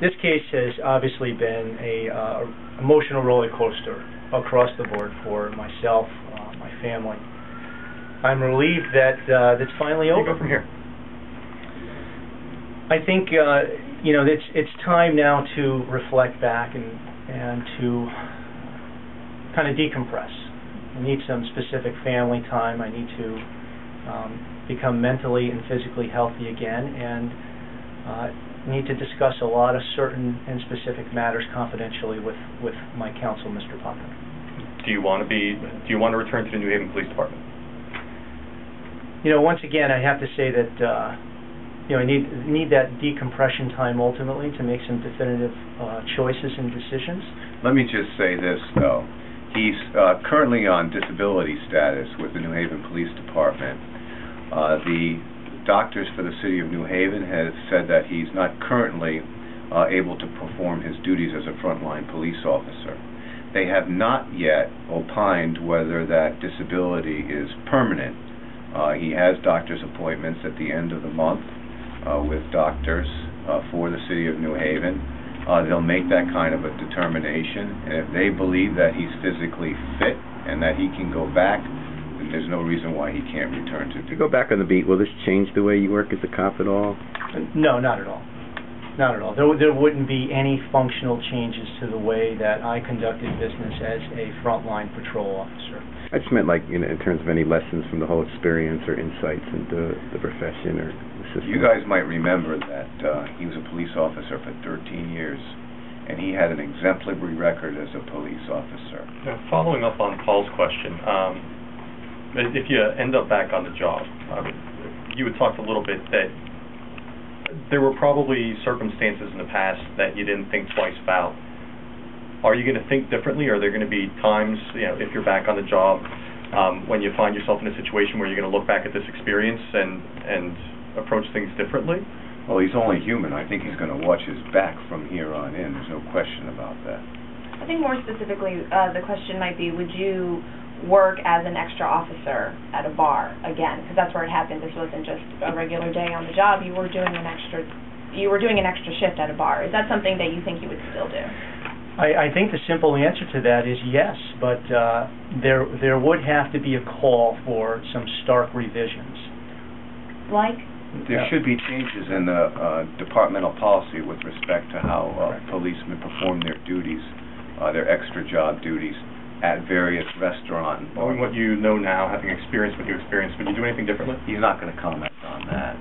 This case has obviously been a emotional roller coaster across the board for myself, my family. I'm relieved that it's finally over. Go from here. I think it's time now to reflect back and to kind of decompress. I need some specific family time. I need to become mentally and physically healthy again, and need to discuss a lot of certain and specific matters confidentially with my counsel, Mr. Potter. Do you want to return to the New Haven Police Department? Once again, I have to say that I need that decompression time ultimately to make some definitive choices and decisions. Let me just say this, though. He's currently on disability status with the New Haven Police Department. The doctors for the City of New Haven have said that he's not currently able to perform his duties as a frontline police officer. They have not yet opined whether that disability is permanent. He has doctor's appointments at the end of the month with doctors for the City of New Haven. They'll make that kind of a determination, and if they believe that he's physically fit and that he can go back, then there's no reason why he can't return to. To go back on the beat, will this change the way you work as a cop at all? No, not at all. Not at all. There wouldn't be any functional changes to the way that I conducted business as a frontline patrol officer. I just meant in terms of any lessons from the whole experience or insights into the profession or the system. You guys might remember that he was a police officer for 13 years, and he had an exemplary record as a police officer. Now, following up on Paul's question, if you end up back on the job, you had talked a little bit that there were probably circumstances in the past that you didn't think twice about. Are you going to think differently? Are there going to be times, if you're back on the job, when you find yourself in a situation where you're going to look back at this experience and approach things differently? Well, he's only human. I think he's going to watch his back from here on in. There's no question about that. I think more specifically, the question might be, would you work as an extra officer at a bar again? Because that's where it happened. This wasn't just a regular day on the job. You were doing an extra shift at a bar. Is that something that you think you would still do? I think the simple answer to that is yes, but there would have to be a call for some stark revisions. Like? There should be changes in the departmental policy with respect to how policemen perform their duties, their extra job duties at various restaurants. Knowing what you know now, having experienced what you experienced, would you do anything differently? He's not going to comment on that.